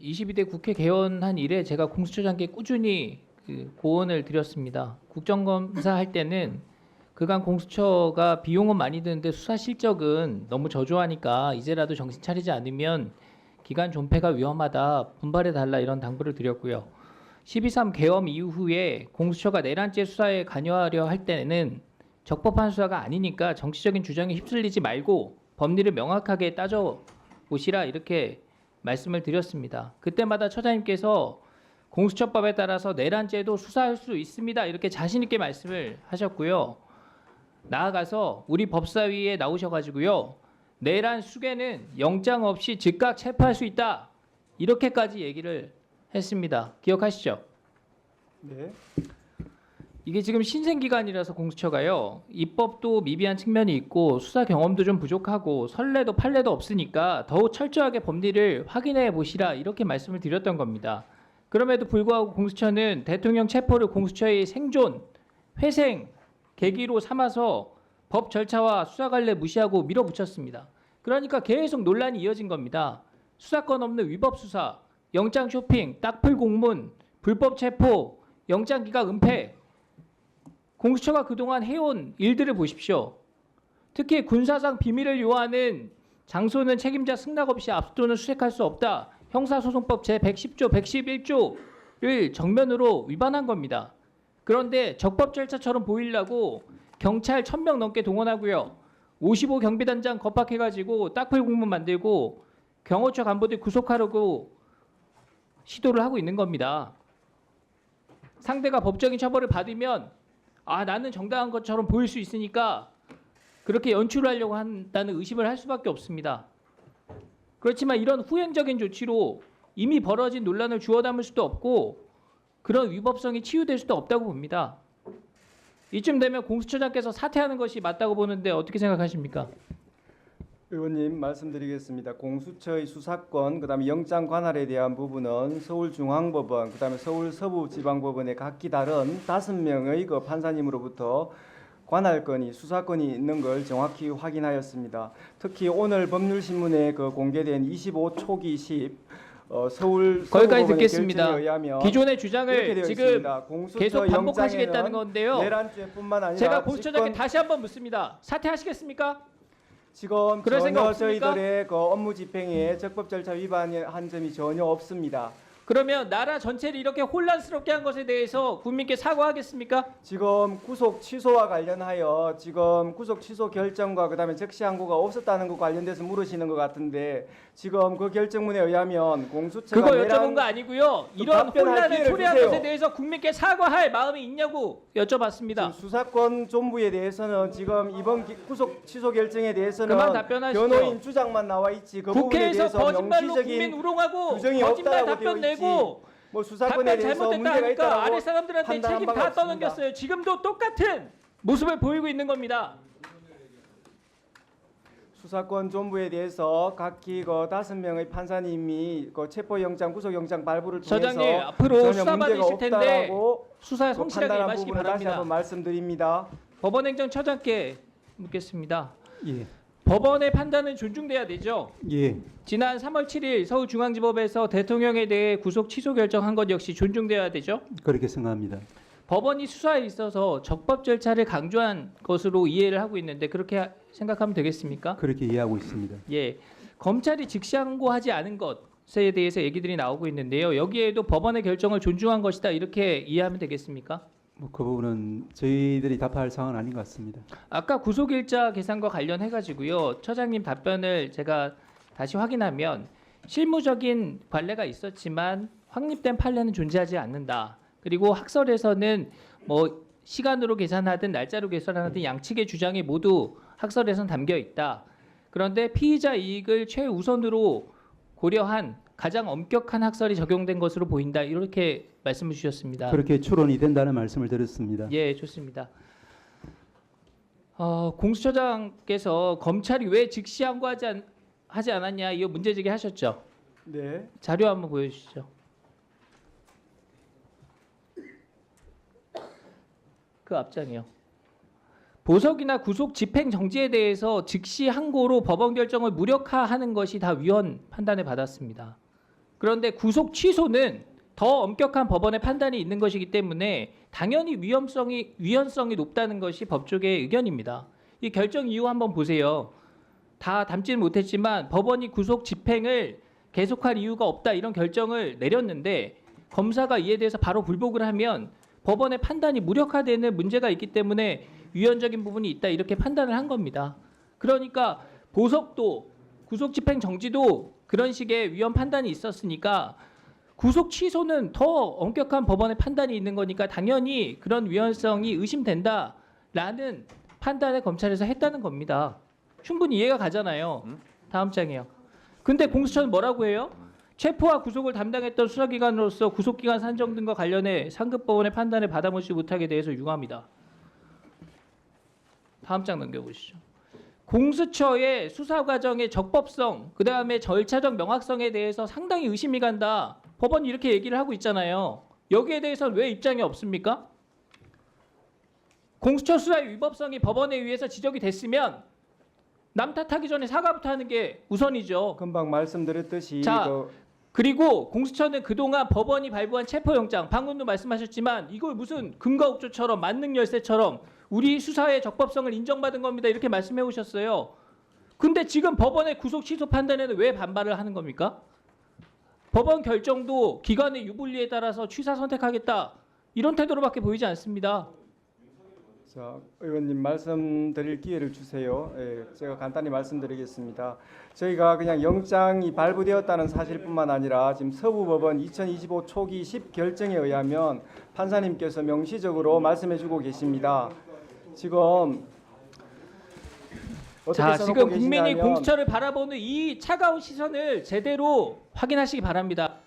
22대 국회 개원한 이래 제가 공수처장께 꾸준히 고언을 드렸습니다. 국정감사 할 때는 그간 공수처가 비용은 많이 드는데 수사 실적은 너무 저조하니까 이제라도 정신 차리지 않으면 기간 존폐가 위험하다, 분발해달라 이런 당부를 드렸고요. 12.3 계엄 이후에 공수처가 내란죄 수사에 관여하려 할 때는 적법한 수사가 아니니까 정치적인 주장에 휩쓸리지 말고 법리를 명확하게 따져보시라 이렇게 말씀을 드렸습니다. 그때마다 처장님께서 공수처법에 따라서 내란죄도 수사할 수 있습니다 이렇게 자신 있게 말씀을 하셨고요. 나아가서 우리 법사위에 나오셔가지고요. 내란 수괴는 영장 없이 즉각 체포할 수 있다 이렇게까지 얘기를 했습니다. 기억하시죠? 네. 이게 지금 신생기관이라서 공수처가요. 입법도 미비한 측면이 있고 수사 경험도 좀 부족하고 선례도 판례도 없으니까 더욱 철저하게 법리를 확인해 보시라 이렇게 말씀을 드렸던 겁니다. 그럼에도 불구하고 공수처는 대통령 체포를 공수처의 생존, 회생, 계기로 삼아서 법 절차와 수사 관례 무시하고 밀어붙였습니다. 그러니까 계속 논란이 이어진 겁니다. 수사권 없는 위법 수사, 영장 쇼핑, 딱풀 공문, 불법 체포, 영장 기각 은폐. 공수처가 그동안 해온 일들을 보십시오. 특히 군사상 비밀을 요하는 장소는 책임자 승낙 없이 압수토는 수색할 수 없다. 형사소송법 제110조, 111조를 정면으로 위반한 겁니다. 그런데 적법 절차처럼 보이려고 경찰 1000명 넘게 동원하고요. 55 경비단장 겁박해가지고 딱풀 공문 만들고 경호처 간부들 구속하려고 시도를 하고 있는 겁니다. 상대가 법적인 처벌을 받으면 나는 정당한 것처럼 보일 수 있으니까 그렇게 연출하려고 한다는 의심을 할 수밖에 없습니다. 그렇지만 이런 후행적인 조치로 이미 벌어진 논란을 주워 담을 수도 없고 그런 위법성이 치유될 수도 없다고 봅니다. 이쯤 되면 공수처장께서 사퇴하는 것이 맞다고 보는데 어떻게 생각하십니까? 의원님 말씀드리겠습니다. 공수처의 수사권, 그다음에 영장 관할에 대한 부분은 서울중앙법원, 그다음에 서울서부지방법원의 각기 다른 5명의 그 판사님으로부터 관할권이 수사권이 있는 걸 정확히 확인하였습니다. 특히 오늘 법률신문에 그 공개된 25초기 10 서울 거기까지 서부법원의 듣겠습니다. 결정에 의하면 기존의 주장을 지금 있습니다. 공수처 계속 반복하시겠다는 영장에는 건데요. 내란죄뿐만 아니라 제가 공수처장께 다시 한번 묻습니다. 사퇴하시겠습니까? 지금 그럴 생각 전혀 없습니까? 저희들의 그 업무 집행에 적법 절차 위반한 점이 전혀 없습니다. 그러면 나라 전체를 이렇게 혼란스럽게 한 것에 대해서 국민께 사과하겠습니까? 지금 구속 취소와 관련하여 지금 구속 취소 결정과 그다음에 적시 항고가 없었다는 것 관련돼서 물으시는 것 같은데 지금 그 결정문에 의하면 공수처가 그거 여쭤본 거 아니고요. 이런 답변할 혼란을 기회를 초래한 주세요. 것에 대해서 국민께 사과할 마음이 있냐고 여쭤봤습니다. 지금 수사권 존부에 대해서는 지금 이번 구속 취소 결정에 대해서는 그만 답변하시죠. 변호인 주장만 나와 있지 그 부분에 국회에서 대해서 거짓말로 명시적인 국민 우롱하고 규정이 거짓말 없다라고 답변 되어 있지. 내고 뭐 수사권에 답변 대해서 잘못됐다 문제가 하니까 있다라고 아래 사람들한테 판단한 책임 바가 다 없습니다. 떠넘겼어요. 지금도 똑같은 모습을 보이고 있는 겁니다. 수사권 존부에 대해서 각기 그 5명의 판사님이 그 체포영장, 구속영장 발부를 통해서 처장님 앞으로 전혀 수사 문제가 받으실 텐데 없다라고 수사에 그 성실하게 판단한 임하시기 부분을 다시 한번 바랍니다. 말씀드립니다. 법원행정처장께 묻겠습니다. 예, 법원의 판단은 존중돼야 되죠. 예, 지난 3월 7일 서울중앙지법에서 대통령에 대해 구속 취소 결정한 것 역시 존중돼야 되죠. 그렇게 생각합니다. 법원이 수사에 있어서 적법 절차를 강조한 것으로 이해를 하고 있는데 그렇게 생각하면 되겠습니까? 그렇게 이해하고 있습니다. 예, 검찰이 즉시항고하지 않은 것에 대해서 얘기들이 나오고 있는데요. 여기에도 법원의 결정을 존중한 것이다 이렇게 이해하면 되겠습니까? 그 부분은 저희들이 답할 사항은 아닌 것 같습니다. 아까 구속일자 계산과 관련해 가지고요. 처장님 답변을 제가 다시 확인하면 실무적인 관례가 있었지만 확립된 판례는 존재하지 않는다. 그리고 학설에서는 뭐 시간으로 계산하든 날짜로 계산하든 양측의 주장이 모두 학설에선 담겨 있다. 그런데 피의자 이익을 최우선으로 고려한 가장 엄격한 학설이 적용된 것으로 보인다. 이렇게 말씀을 주셨습니다. 그렇게 추론이 된다는 말씀을 드렸습니다. 예, 좋습니다. 공수처장께서 검찰이 왜 즉시 항고하지 않았냐 이거 문제제기 하셨죠. 네. 자료 한번 보여주시죠. 그 앞장이요. 보석이나 구속 집행 정지에 대해서 즉시 항고로 법원 결정을 무력화하는 것이 다 위헌 판단을 받았습니다. 그런데 구속 취소는 더 엄격한 법원의 판단이 있는 것이기 때문에 당연히 위헌성이 높다는 것이 법조계의 의견입니다. 이 결정 이유 한번 보세요. 다 담지는 못했지만 법원이 구속 집행을 계속할 이유가 없다 이런 결정을 내렸는데 검사가 이에 대해서 바로 불복을 하면 법원의 판단이 무력화되는 문제가 있기 때문에 위헌적인 부분이 있다 이렇게 판단을 한 겁니다. 그러니까 보석도 구속 집행 정지도 그런 식의 위헌 판단이 있었으니까 구속 취소는 더 엄격한 법원의 판단이 있는 거니까 당연히 그런 위헌성이 의심된다라는 판단을 검찰에서 했다는 겁니다. 충분히 이해가 가잖아요. 다음 장이요. 근데 공수처는 뭐라고 해요? 체포와 구속을 담당했던 수사기관으로서 구속기간 산정 등과 관련해 상급법원의 판단을 받아보지 못하게 대해서 유감이다. 다음 장 넘겨보시죠. 공수처의 수사 과정의 적법성, 그 다음에 절차적 명확성에 대해서 상당히 의심이 간다. 법원이 이렇게 얘기를 하고 있잖아요. 여기에 대해서는 왜 입장이 없습니까? 공수처 수사의 위법성이 법원에 의해서 지적이 됐으면 남 탓하기 전에 사과부터 하는 게 우선이죠. 금방 말씀드렸듯이 자, 그 그리고 공수처는 그동안 법원이 발부한 체포영장, 방금도 말씀하셨지만 이걸 무슨 금가옥조처럼 만능 열쇠처럼 우리 수사의 적법성을 인정받은 겁니다. 이렇게 말씀해 오셨어요. 근데 지금 법원의 구속 취소 판단에는 왜 반발을 하는 겁니까? 법원 결정도 기관의 유불리에 따라서 취사 선택하겠다. 이런 태도로밖에 보이지 않습니다. 자, 의원님 말씀드릴 기회를 주세요. 예, 제가 간단히 말씀드리겠습니다. 저희가 그냥 영장이 발부되었다는 사실뿐만 아니라 지금 서부법원 2025 초기 10결정에 의하면 판사님께서 명시적으로 말씀해주고 계십니다. 지금 어떻게 자, 써놓고 지금 국민이 계시냐면 공수처를 바라보는 이 차가운 시선을 제대로 확인하시기 바랍니다.